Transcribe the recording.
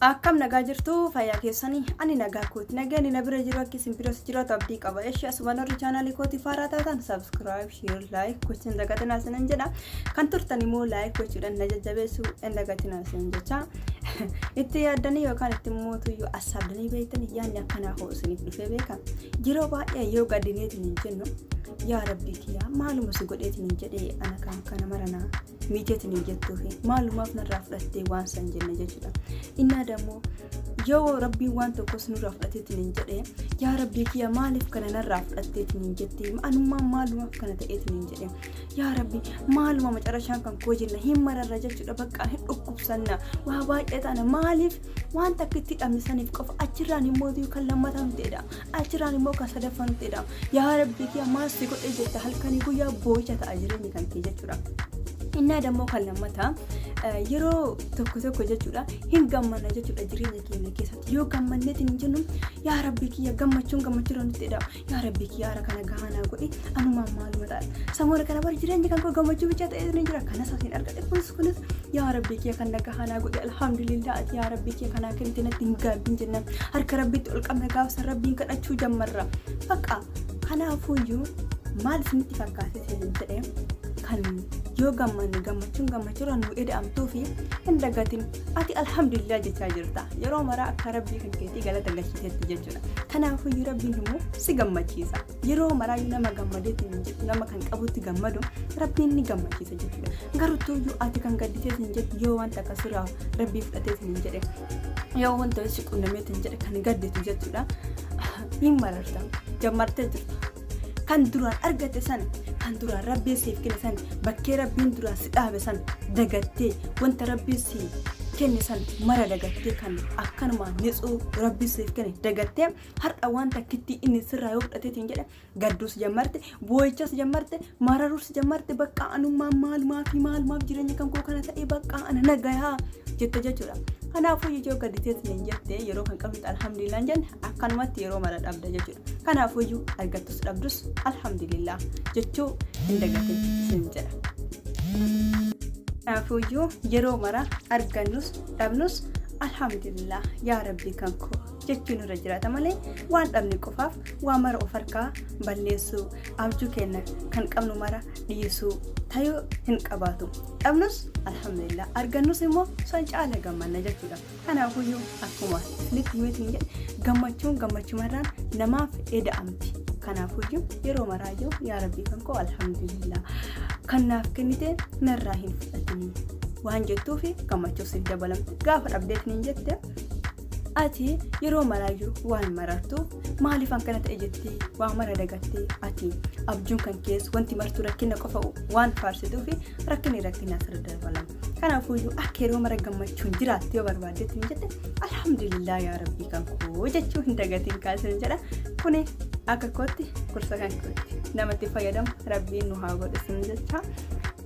Akkam nagaa jirtu fayyaa keessanii ani nagaa kooti nagaan ni bira jiru akka isin biroos jiraatu abdii qaba eeshi asuma warri chaanaalii kooti faaraa taatan subscribe share like gochuun dagatiin asinan jedha kan turtan immoo like gochuudhaan na jajjabeessu hin dagatiin asinan jecha itti yaaddanii yookaan itti mootuyyuu asaabdanii beektan yaanni akkanaa hoo isiniif dhufee beeka yeroo baay'ee yoo gaddineetiin hin jennu yaa rabbii kiyyaa maaluma si godheetiin hin jedhee ana kan kana maranaa miiteetiin hin jettuufi maalumaaf narraa fudhattee waan san jenne jechuudha innaa dammoo yoo rabbiin waan tokkos nurraa fudhateetiin hin jedhee yaa rabbii kiyya maaliif kana narraa fudhatteetiin hin jettee anummaan maalumaaf kana ta'eetiin hin jedhee yaa rabbii maaluma macarashaan kan koo jenna hin mararra jechuudha bakka hin dhukkubsanna waa baay'ee taana maaliif waan takka itti dhammisaniif qofa achirraan immoo kan lammataan ta'edha achirraan immoo kan sadaffaan ta'edha yaa rabbii kiyya maal si godhee jetta halkanii guyyaa boo'icha ta'a jireenyi kan kee jechuudha. Innaa dammoo kan lammataa yeroo tokko jechuudha hin gammanna jechuudha jireenya keenya keessatti yoo gammanneetiin hin jennu yaa rabbii kiyya gammachuun nutti jedha yaa rabbii kiyya ara kana gahanaa godhi anumaan maaluma ta'a samoora kana bar jireenya kan koo gammachuu bicha ta'ee ni jira kanas asiin argate kunis yaa rabbii kiyya kan gahanaa godhi alhamdulillah ati yaa rabbii kiyya kanaa kennite natti hin gaabbiin jenna harka rabbiitti ol qabna gaafsa rabbiin kadhachuu jammarra bakka kanaafuyyuu maal isinitti fakkaate jedhee kan yoo gammanni gammachuudhaan nu eda'amtuu fi hin dagatin ati alhamdulillah jechaa jirta yeroo maraa akka rabbii kan keetii galata galchiteetti jechuudha kanaafuu rabbiin immoo si gammachiisa yeroo maraa nama gammadeetiin hin jettu nama kan qabutti gammadu rabbiin ni gammachiisa jechuudha garuu ati kan gadditeetiin hin jettu yoo wanta akkasirraa rabbii fudhateetiin hin jedhe yoo wanta si qunnameetiin jedhe kan gadditu jechuudha hin mararta jammartee jirtu kan duraan argate san kan duraan rabbii siif kenne san bakkee rabbiin duraan si dhaabe san dagattee wanta rabbii si kenne san mara dagattee kan akkanuma nitsuu rabbii siif kenne dagattee har'a wanta kitti inni sirraa yoo fudhateetiin jedhe gadduus jammarte boo'ichas jammarte mararuus jammarte bakka anummaan maalumaaf jireenya kan koo kana ta'ee bakka ana nagayaa jette jechuudha. Kanaafuu yoo gadditeetiin hin jette yeroo kan qabdu alhamdulillah jenne akkanumatti yeroo mara dhabda jechuudha. Kanaafuu argattus dhabdus alhamdulillah jechuu hin dagatin isin jedha. Kanaafuu yeroo mara argannus dhabnus alhamdulillah yaa rabbii kan koo jechuun irra jiraata malee waan dhabne qofaaf waan mara of harkaa balleessuu abjuu keenya kan qabnu mara dhiisuu tayoo hin qabaatu dhabnus alhamdulillah argannus immoo san caala gammanna jechuudha. Kanaafuu akkuma isinitti himeetiin jedhe gammachuumarraan namaaf eda'amti. Kanaafuu yeroo maraayyuu yaa rabbii kan koo alhamdulillah kan naaf kennite narraa hin fudhatinii waan jettuufi gammachuus hin dabalamte gaafa dhabdeetiin hin jette ati yeroo maraayyuu waan marartuuf maaliif akkana ta'e jettee waan mara dagattee ati abjuun kan keessa wanti martuu rakkina qofa waan faarsituufi rakkinni asirra dabalama. Kanaafuu akka yeroo mara gammachuun jiraatte yoo barbaaddeetiin jette alhamdulillah yaa rabbii kan koo jechuu hin dagatiin kaasan jedha kuni akka kootti kursa kan kootti namatti fayyadamu rabbiin nu haa godhisin jecha